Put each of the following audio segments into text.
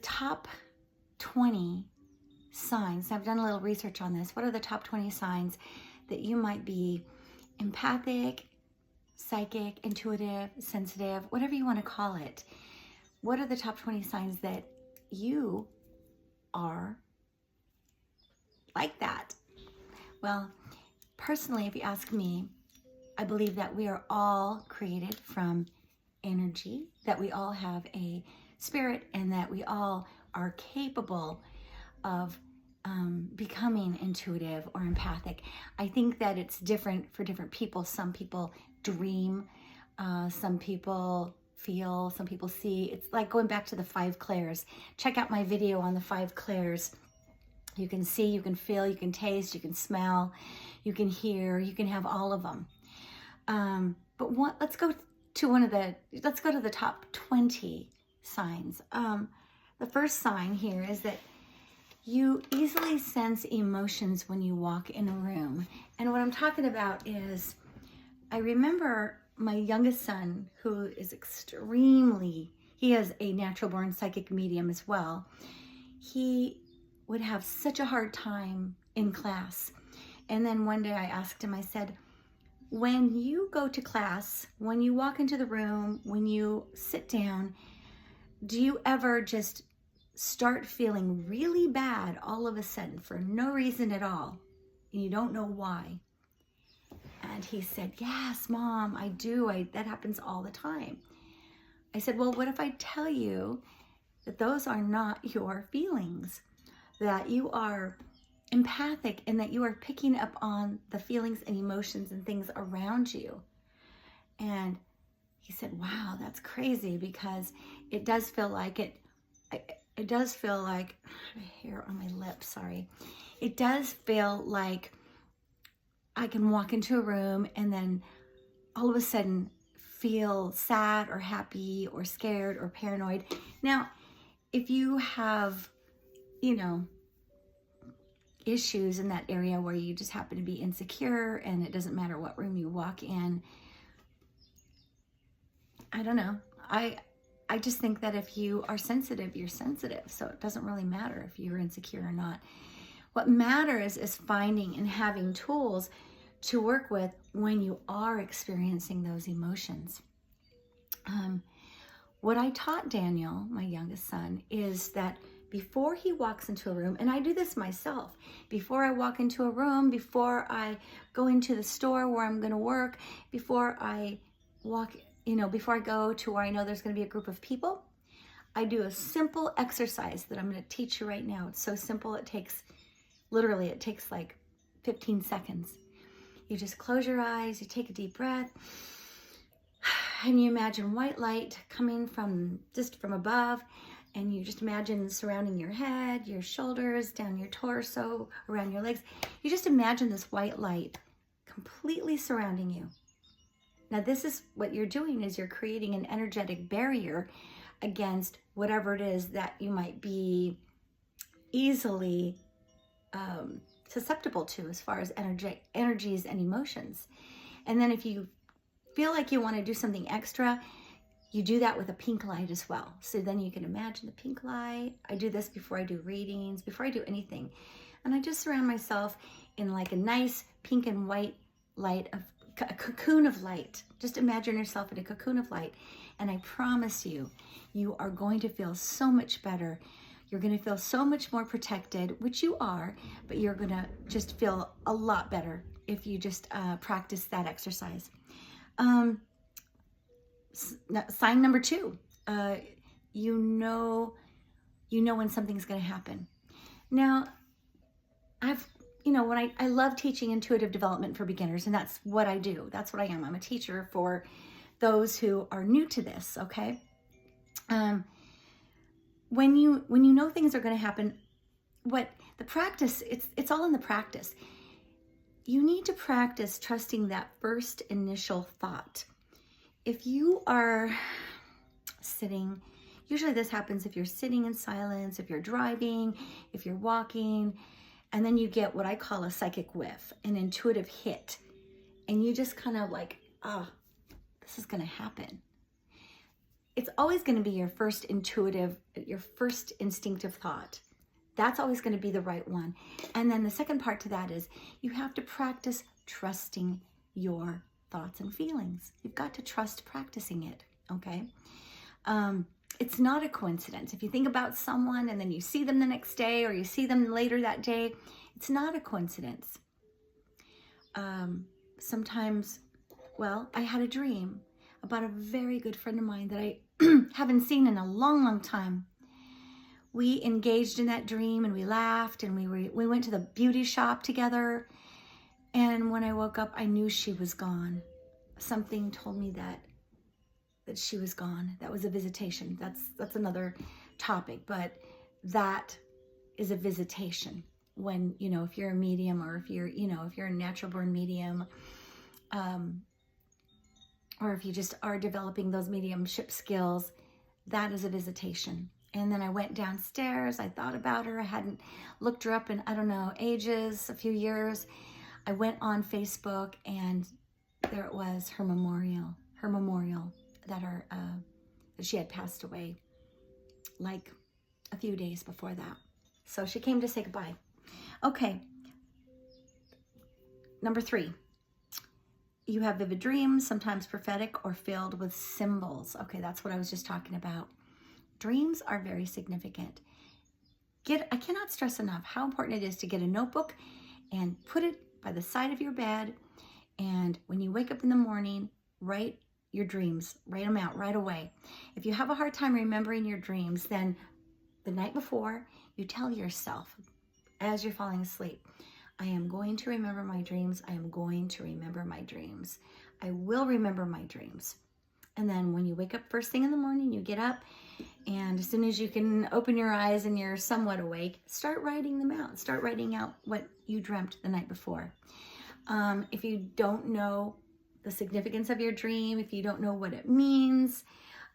top 20 signs? I've done a little research on this. What are the top 20 signs that you might be empathic, psychic, intuitive, sensitive, whatever you want to call it? What are the top 20 signs that you are like that? Well, personally, if you ask me, I believe that we are all created from energy, that we all have a spirit, and that we all are capable of becoming intuitive or empathic. I think that it's different for different people. Some people dream, some people feel, some people see. It's like going back to the 5 clairs. Check out my video on the 5 clairs. You can see, you can feel, you can taste, you can smell, you can hear, you can have all of them. Let's go to the top 20 signs. The first sign here is that you easily sense emotions when you walk in a room. And what I'm talking about is, I remember my youngest son, who is he has a natural born psychic medium as well. He would have such a hard time in class. And then one day I asked him, I said, when you go to class, when you walk into the room, when you sit down, do you ever just start feeling really bad all of a sudden for no reason at all, and you don't know why? And he said, yes, Mom, I do. That happens all the time. I said, well, what if I tell you that those are not your feelings, that you are empathic and that you are picking up on the feelings and emotions and things around you? And he said, wow, that's crazy, because it does feel like it does feel like, hair on my lip, sorry. It does feel like I can walk into a room and then all of a sudden feel sad or happy or scared or paranoid. Now, if you have, issues in that area where you just happen to be insecure and it doesn't matter what room you walk in, I don't know. I just think that if you are sensitive, you're sensitive. So it doesn't really matter if you're insecure or not. What matters is finding and having tools to work with when you are experiencing those emotions. What I taught Daniel, my youngest son, is that before he walks into a room, and I do this myself, before I walk into a room, before I go into the store where I'm going to work, before I before I go to where I know there's going to be a group of people, I do a simple exercise that I'm going to teach you right now. It's so simple, it takes like 15 seconds. You just close your eyes, you take a deep breath, and you imagine white light coming from above, and you just imagine surrounding your head, your shoulders, down your torso, around your legs. You just imagine this white light completely surrounding you. Now, this is what you're doing, is you're creating an energetic barrier against whatever it is that you might be easily susceptible to as far as energies and emotions. And then if you feel like you want to do something extra, you do that with a pink light as well. So then you can imagine the pink light. I do this before I do readings, before I do anything. And I just surround myself in like a nice pink and white light, a cocoon of light. Just imagine yourself in a cocoon of light. And I promise you, you are going to feel so much better. You're going to feel so much more protected, which you are, but you're going to just feel a lot better if you just practice that exercise. Sign number 2, you know when something's going to happen. Now, when I love teaching intuitive development for beginners, and that's what I do. That's what I am. I'm a teacher for those who are new to this, okay? When you know things are going to happen, what the practice, it's all in the practice. You need to practice trusting that first initial thought. If you are sitting, usually this happens if you're sitting in silence, if you're driving, if you're walking, and then you get what I call a psychic whiff, an intuitive hit, and you just kind of like, this is going to happen. it's always going to be your first instinctive thought. That's always going to be the right one. And then the second part to that is you have to practice trusting your thoughts and feelings. You've got to trust practicing it, okay? It's not a coincidence. If you think about someone and then you see them the next day or you see them later that day, it's not a coincidence. Sometimes, well, I had a dream about a very good friend of mine that I haven't seen in a long, long time. We engaged in that dream and we laughed and we went to the beauty shop together. And when I woke up, I knew she was gone. Something told me that she was gone. That was a visitation. That's another topic, but that is a visitation. When, you know, if you're a medium or if you're a natural born medium, or if you just are developing those mediumship skills, that is a visitation. And then I went downstairs. I thought about her. I hadn't looked her up in, I don't know, ages, a few years. I went on Facebook and there it was, her memorial that that she had passed away like a few days before that. So she came to say goodbye. Okay. Number 3. You have vivid dreams, sometimes prophetic or filled with symbols. Okay, that's what I was just talking about. Dreams are very significant. I cannot stress enough how important it is to get a notebook and put it by the side of your bed. And when you wake up in the morning, write your dreams, write them out right away. If you have a hard time remembering your dreams, then the night before, you tell yourself as you're falling asleep, I am going to remember my dreams. I am going to remember my dreams. I will remember my dreams. And then when you wake up first thing in the morning, you get up, and as soon as you can open your eyes and you're somewhat awake, start writing them out. Start writing out what you dreamt the night before. If you don't know the significance of your dream, if you don't know what it means,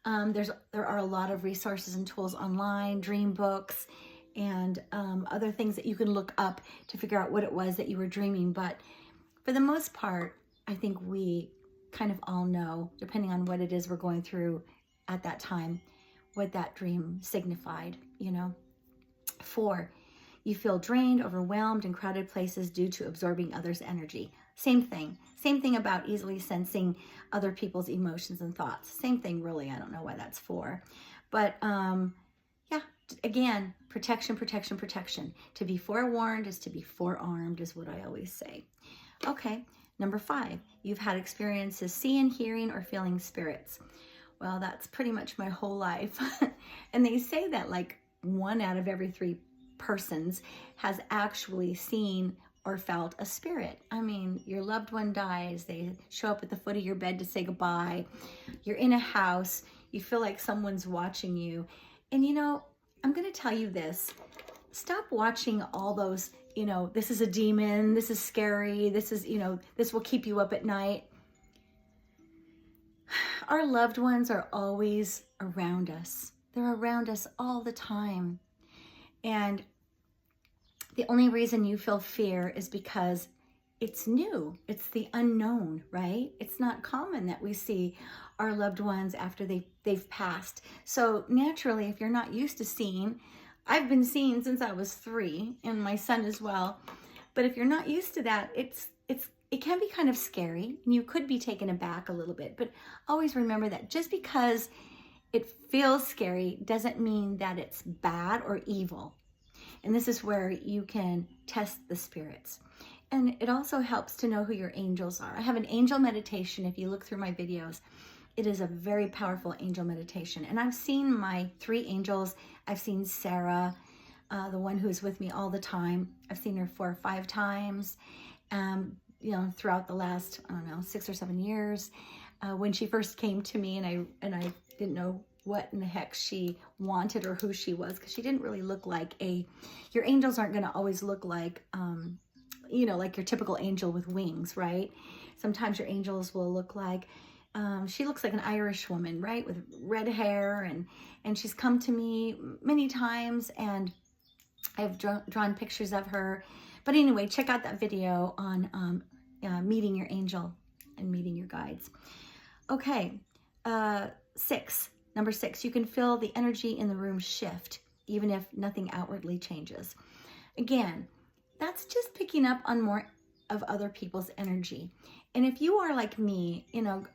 there are a lot of resources and tools online, dream books, and other things that you can look up to figure out what it was that you were dreaming. But for the most part, I think we kind of all know, depending on what it is we're going through at that time, what that dream signified, you know. 4, you feel drained, overwhelmed in crowded places due to absorbing others' energy. Same thing about easily sensing other people's emotions and thoughts. Same thing, really. I don't know why that's 4. But yeah, again, protection. To be forewarned is to be forearmed, is what I always say. Okay, number 5, you've had experiences seeing, hearing, or feeling spirits. Well, that's pretty much my whole life. And they say that like 1 out of every 3 persons has actually seen or felt a spirit. I mean, your loved one dies, they show up at the foot of your bed to say goodbye. You're in a house, you feel like someone's watching you. And you know, I'm going to tell you this. Stop watching all those, you know, this is a demon, this is scary, this is, you know, this will keep you up at night. Our loved ones are always around us. They're around us all the time. And the only reason you feel fear is because it's new. It's the unknown, right? It's not common that we see our loved ones after they've passed. So naturally, if you're not used to seeing, I've been seeing since I was 3, and my son as well. But if you're not used to that, it can be kind of scary, and you could be taken aback a little bit. But always remember that just because it feels scary doesn't mean that it's bad or evil. And this is where you can test the spirits. And it also helps to know who your angels are. I have an angel meditation. If you look through my videos, it is a very powerful angel meditation. And I've seen my 3 angels. I've seen Sarah, the one who is with me all the time. I've seen her 4 or 5 times, you know, throughout the last, I don't know, 6 or 7 years. When she first came to me, and I didn't know what in the heck she wanted or who she was, because she didn't really look like your angels aren't going to always look like, you know, like your typical angel with wings, right? Sometimes your angels will look like, she looks like an Irish woman, right? With red hair, and she's come to me many times, and I've drawn pictures of her. But anyway, check out that video on meeting your angel and meeting your guides. Okay, 6. Number 6, you can feel the energy in the room shift, even if nothing outwardly changes. Again, that's just picking up on more of other people's energy. And if you are like me,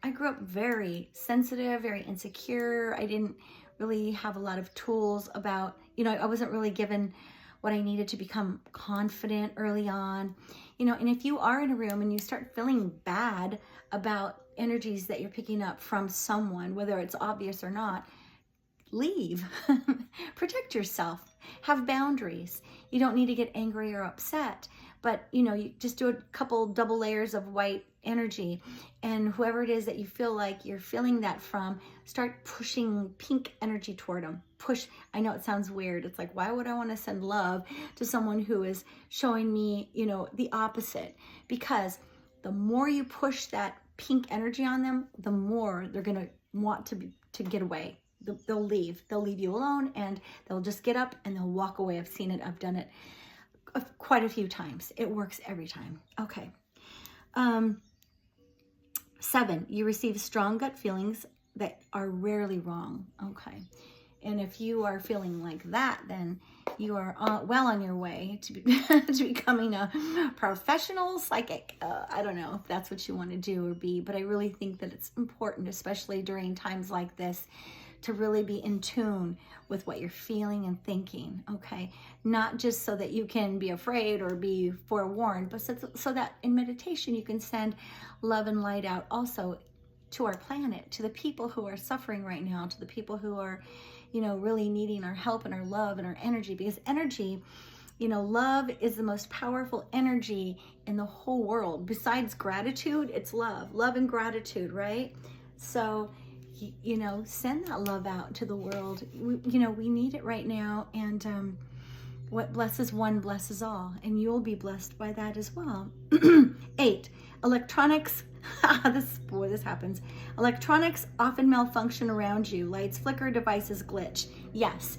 I grew up very sensitive, very insecure. I didn't really have a lot of tools about, I wasn't really given what I needed to become confident early on. And if you are in a room and you start feeling bad about energies that you're picking up from someone, whether it's obvious or not, leave. Protect yourself. Have boundaries. You don't need to get angry or upset, but you just do a couple double layers of white energy, and whoever it is that you feel like you're feeling that from, start pushing pink energy toward them. Push. I know it sounds weird. It's like, why would I want to send love to someone who is showing me, the opposite? Because the more you push that pink energy on them, the more they're going to want to get away. They'll leave you alone, and they'll just get up and they'll walk away. I've seen it. I've done it quite a few times. It works every time. Okay. 7, you receive strong gut feelings that are rarely wrong. Okay. And if you are feeling like that, then you are well on your way to becoming a professional psychic. I don't know if that's what you want to do or be, but I really think that it's important, especially during times like this, to really be in tune with what you're feeling and thinking, okay? Not just so that you can be afraid or be forewarned, but so that in meditation you can send love and light out also to our planet, to the people who are suffering right now, to the people who are, really needing our help and our love and our energy. Because energy, love is the most powerful energy in the whole world. Besides gratitude, it's love and gratitude, right? So, send that love out to the world. We need it right now. And what blesses one blesses all. And you'll be blessed by that as well. 8, electronics. This happens. Electronics often malfunction around you. Lights flicker, devices glitch. Yes.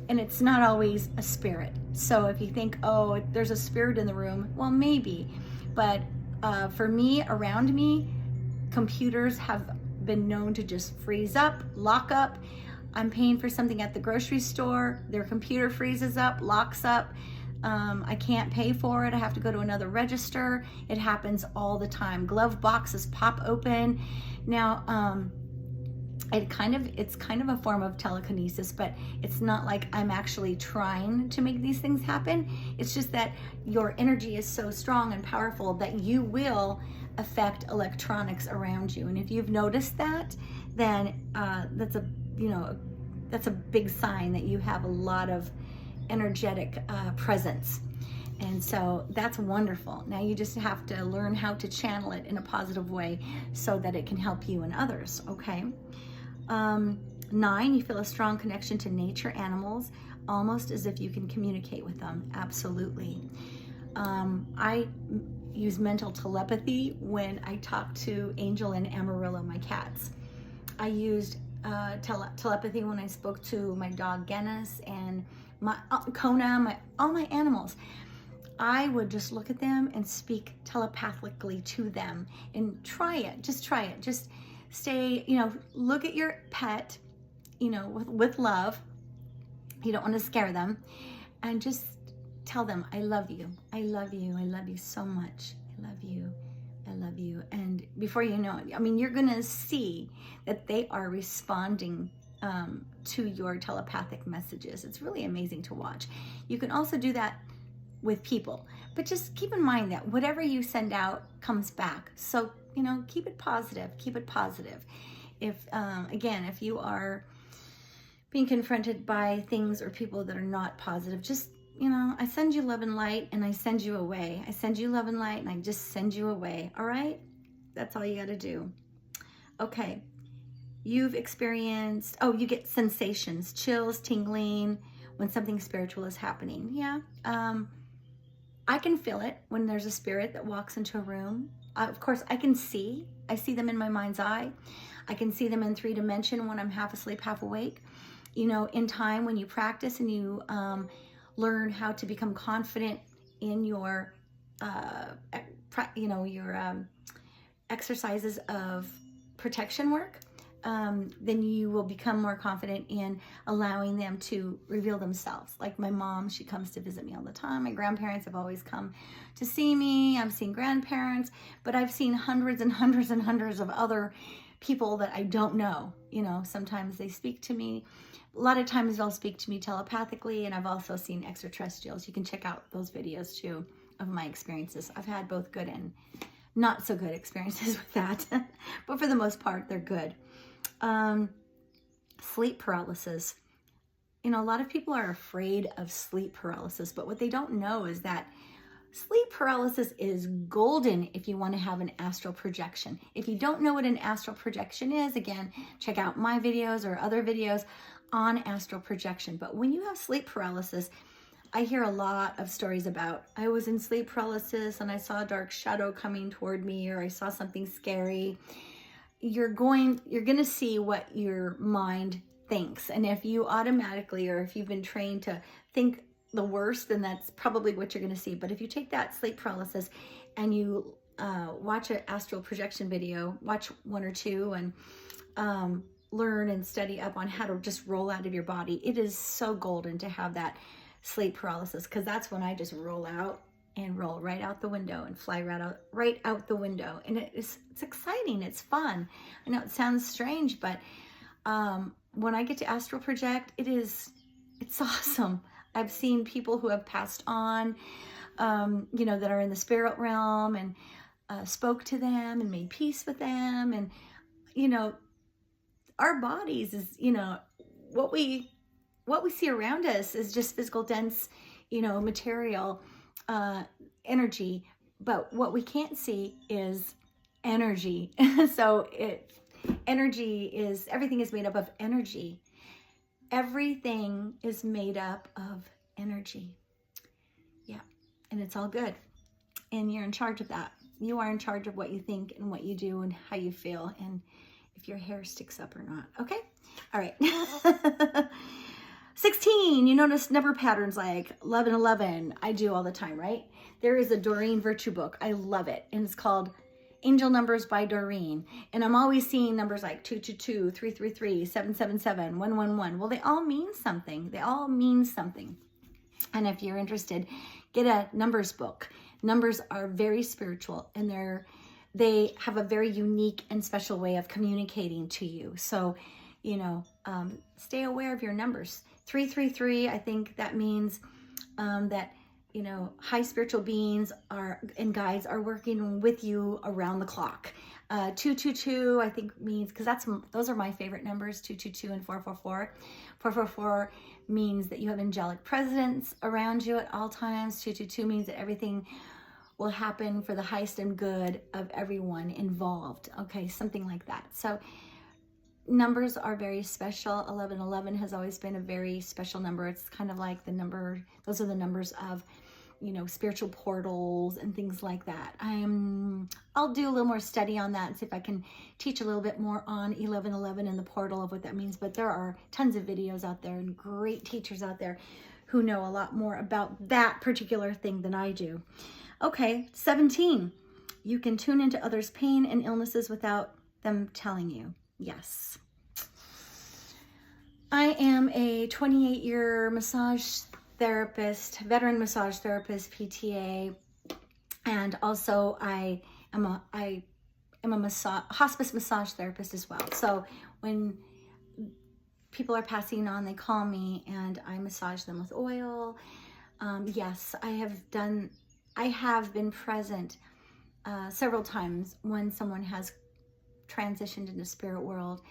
And it's not always a spirit. So if you think, oh, there's a spirit in the room, well, maybe. But for me, around me, computers have been known to just freeze up, lock up. I'm paying for something at the grocery store. Their computer freezes up, locks up. I can't pay for it. I have to go to another register. It happens all the time. Glove boxes pop open. Now, it's kind of a form of telekinesis, but it's not like I'm actually trying to make these things happen. It's just that your energy is so strong and powerful that you will affect electronics around you. And if you've noticed that, then that's a big sign that you have a lot of energetic presence. And so that's wonderful. Now you just have to learn how to channel it in a positive way so that it can help you and others, okay? 9, you feel a strong connection to nature, animals, almost as if you can communicate with them. Absolutely. I use mental telepathy when I talk to Angel and Amarillo, my cats. I used telepathy when I spoke to my dog Guinness and my Kona, all my animals. I would just look at them and speak telepathically to them. And try it. Just stay, look at your pet, with love. You don't want to scare them. And just tell them, I love you. I love you. I love you so much. I love you. I love you. And before you know it, you're going to see that they are responding to your telepathic messages. It's really amazing to watch. You can also do that with people, but just keep in mind that whatever you send out comes back. So, keep it positive. Keep it positive. If, again, if you are being confronted by things or people that are not positive, just, I send you love and light and I send you away. I send you love and light and I just send you away. All right? That's all you got to do. Okay. You've experienced, you get sensations, chills, tingling when something spiritual is happening. Yeah. I can feel it when there's a spirit that walks into a room. Of course, I see them in my mind's eye. I can see them in 3 dimension when I'm half asleep, half awake. In time, when you practice and you learn how to become confident in your, your exercises of protection work, then you will become more confident in allowing them to reveal themselves. Like my mom, she comes to visit me all the time. My grandparents have always come to see me. I've seen grandparents, but I've seen hundreds and hundreds and hundreds of other people that I don't know. You know, sometimes they speak to me. A lot of times they'll speak to me telepathically, and I've also seen extraterrestrials. You can check out those videos too of my experiences. I've had both good and not so good experiences with that, but for the most part, they're good. Sleep paralysis. You know, a lot of people are afraid of sleep paralysis, but what they don't know is that sleep paralysis is golden if you want to have an astral projection. If you don't know what an astral projection is, again, check out my videos or other videos on astral projection. But when you have sleep paralysis, I hear a lot of stories about, I was in sleep paralysis and I saw a dark shadow coming toward me, or I saw something scary. You're going to see what your mind thinks. And if you automatically, or if you've been trained to think the worst, then that's probably what you're going to see. But if you take that sleep paralysis and you watch an astral projection video, watch one or two, and learn and study up on how to just roll out of your body, it is so golden to have that sleep paralysis, because that's when I just roll out and roll right out the window and fly right out the window. And it's exciting. It's fun. I know it sounds strange, but when I get to astral project, it's awesome. I've seen people who have passed on, you know, that are in the spirit realm, and spoke to them and made peace with them. And, you know, our bodies is, you know, what we see around us is just physical, dense, you know, material, energy, but what we can't see is energy. So everything is made up of energy. Everything is made up of energy. Yeah. And it's all good. And you're in charge of that. You are in charge of what you think and what you do and how you feel, and if your hair sticks up or not. Okay. All right. 16, you notice number patterns like 1111. I do all the time, right? There is a Doreen Virtue book. I love it. And it's called Angel Numbers by Doreen. And I'm always seeing numbers like 222, 333, 777, 111. Well, they all mean something. They all mean something. And if you're interested, get a numbers book. Numbers are very spiritual, and they have a very unique and special way of communicating to you. So, you know, stay aware of your numbers. 333, I think that means that, you know, high spiritual beings and guides are working with you around the clock. 222, I think means, because those are my favorite numbers, 222 and 444. 444 means that you have angelic presence around you at all times. 222 means that everything will happen for the highest and good of everyone involved. Okay, something like that. So numbers are very special. 1111 has always been a very special number. It's kind of like those are the numbers of, you know, spiritual portals and things like that. I'll do a little more study on that and see if I can teach a little bit more on 1111 and the portal of what that means. But there are tons of videos out there and great teachers out there who know a lot more about that particular thing than I do. Okay, 17. You can tune into others' pain and illnesses without them telling you. Yes. I am a 28-year massage therapist, veteran massage therapist, PTA, and also I am a hospice massage therapist as well. So when people are passing on, they call me and I massage them with oil. Yes, I have been present several times when someone has transitioned into spirit world,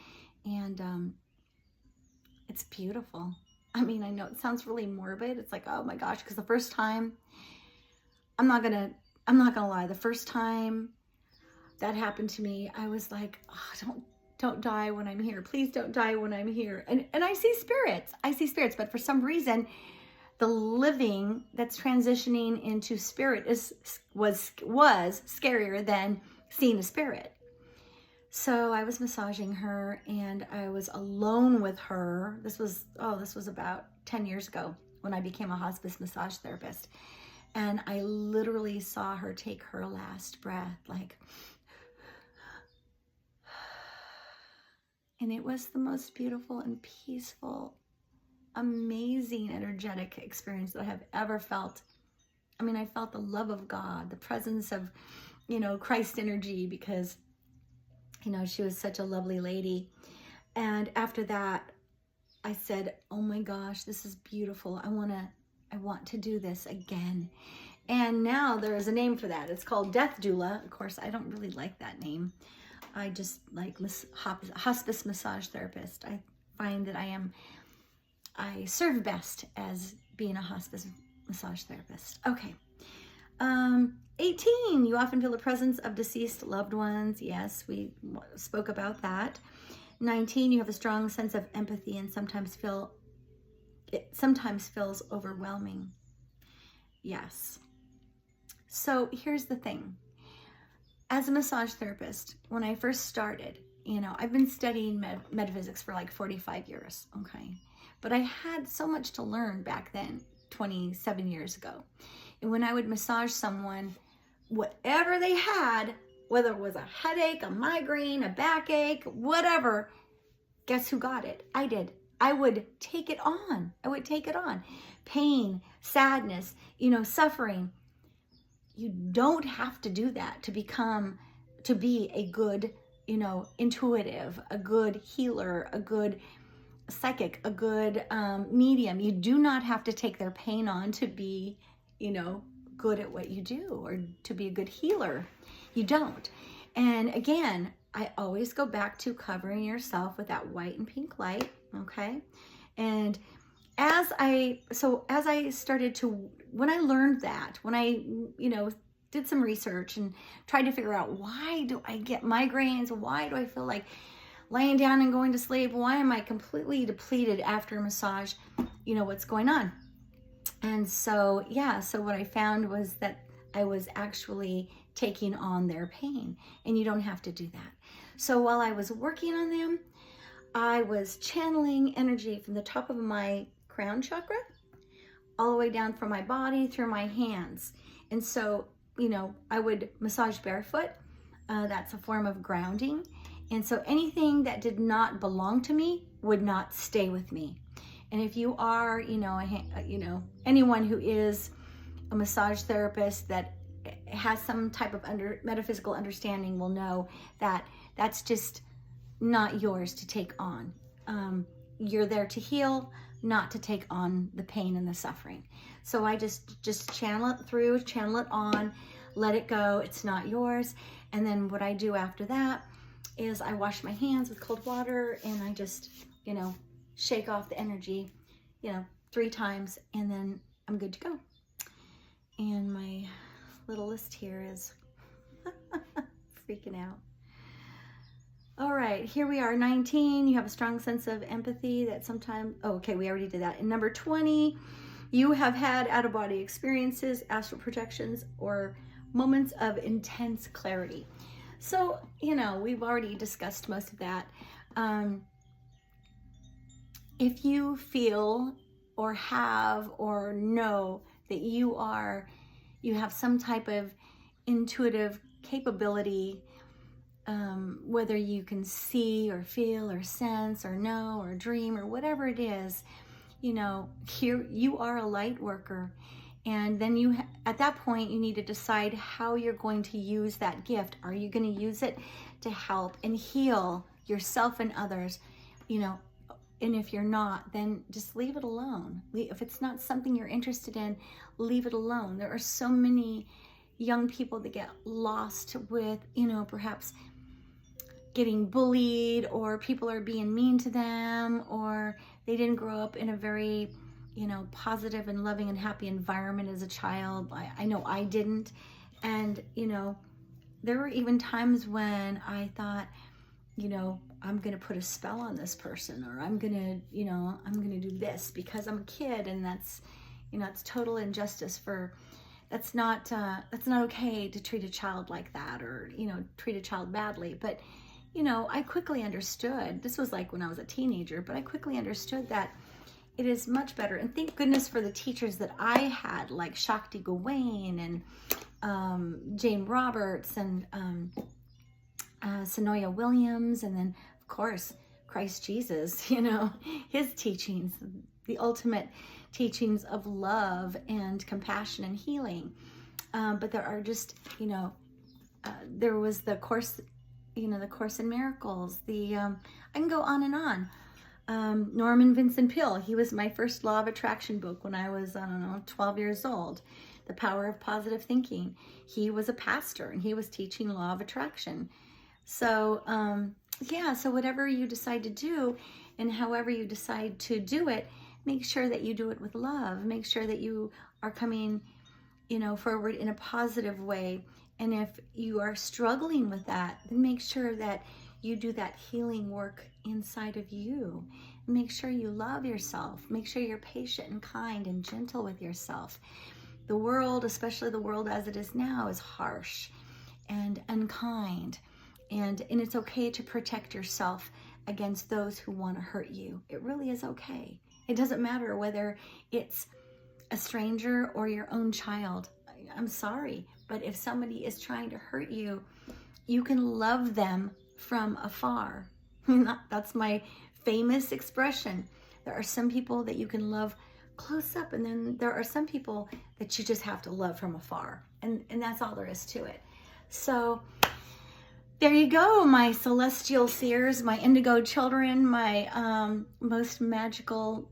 and it's beautiful. I mean, I know it sounds really morbid. It's like, oh my gosh, because the first time, I'm not gonna lie, the first time that happened to me, I was like, oh, don't die when I'm here. Please don't die when I'm here. And I see spirits. But for some reason, the living that's transitioning into spirit was scarier than seeing a spirit. So I was massaging her and I was alone with her. This was about 10 years ago when I became a hospice massage therapist. And I literally saw her take her last breath, like, And it was the most beautiful and peaceful, amazing, energetic experience that I have ever felt. I mean, I felt the love of God, the presence of, Christ energy, because, she was such a lovely lady. And after that, I said, oh my gosh, this is beautiful. I want to do this again. And now there is a name for that. It's called Death Doula. Of course, I don't really like that name. I just like hospice massage therapist. I find that I serve best as being a hospice massage therapist. Okay. 18, you often feel the presence of deceased loved ones. Yes, we spoke about that. 19, you have a strong sense of empathy and sometimes feels overwhelming. Yes. So here's the thing. As a massage therapist, when I first started, I've been studying metaphysics for like 45 years, okay? But I had so much to learn back then, 27 years ago. And when I would massage someone, whatever they had, whether it was a headache, a migraine, a backache, whatever, guess who got it? I did. I would take it on. Pain, sadness, suffering. You don't have to do that to be a good, intuitive, a good healer, a good psychic, a good medium. You do not have to take their pain on to be, good at what you do or to be a good healer. You don't. And again, I always go back to covering yourself with that white and pink light, okay? And as I started to, when I learned that, when I, did some research and tried to figure out, why do I get migraines? Why do I feel like laying down and going to sleep? Why am I completely depleted after a massage? What's going on? And so what I found was that I was actually taking on their pain, and you don't have to do that. So while I was working on them, I was channeling energy from the top of my crown chakra all the way down from my body through my hands. And so, I would massage barefoot. That's a form of grounding. And so anything that did not belong to me would not stay with me. And if you are, anyone who is a massage therapist that has some type of metaphysical understanding will know that that's just not yours to take on. You're there to heal, not to take on the pain and the suffering. So I just channel it through, channel it on, let it go. It's not yours. And then what I do after that is I wash my hands with cold water and I just, shake off the energy, 3 times, and then I'm good to go. And my little list here is freaking out. All right, here we are. 19, you have a strong sense of empathy that sometimes, we already did that. And number 20, you have had out-of-body experiences, astral projections, or moments of intense clarity. So, we've already discussed most of that. If you feel or have or know that you have some type of intuitive capability, whether you can see or feel or sense or know or dream or whatever it is, here you are a light worker. And then at that point, you need to decide how you're going to use that gift. Are you going to use it to help and heal yourself and others? And if you're not, then just leave it alone. If it's not something you're interested in, leave it alone. There are so many young people that get lost with, perhaps getting bullied, or people are being mean to them, or they didn't grow up in a very, positive and loving and happy environment as a child. I know I didn't. And, there were even times when I thought, I'm going to put a spell on this person, or I'm going to do this because I'm a kid, and that's, it's total injustice that's not okay to treat a child like that, or, treat a child badly. But, I quickly understood, this was like when I was a teenager, but I quickly understood that it is much better. And thank goodness for the teachers that I had, like Shakti Gawain and Jane Roberts and Sonoya Williams, and then of course Christ Jesus, his teachings, the ultimate teachings of love and compassion and healing. But there are just, there was the Course, the Course in Miracles, I can go on and on. Norman Vincent Peale, he was my first law of attraction book when I was, 12 years old. The Power of Positive Thinking. He was a pastor and he was teaching law of attraction. So, so whatever you decide to do and however you decide to do it, make sure that you do it with love. Make sure that you are coming, forward in a positive way. And if you are struggling with that, then make sure that you do that healing work inside of you. Make sure you love yourself. Make sure you're patient and kind and gentle with yourself. The world, especially the world as it is now, is harsh and unkind. And it's okay to protect yourself against those who want to hurt you. It really is okay. It doesn't matter whether it's a stranger or your own child. I'm sorry, but if somebody is trying to hurt you, you can love them from afar. That's my famous expression. There are some people that you can love close up, and then there are some people that you just have to love from afar. And that's all there is to it. So there you go, my celestial seers, my indigo children, my most magical,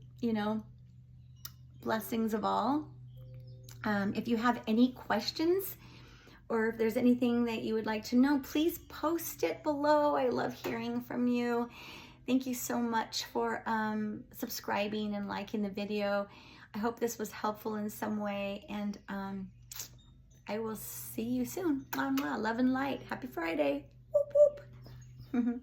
blessings of all. If you have any questions or if there's anything that you would like to know, please post it below. I love hearing from you. Thank you so much for subscribing and liking the video. I hope this was helpful in some way, and I will see you soon. Love and light. Happy Friday. Whoop, whoop.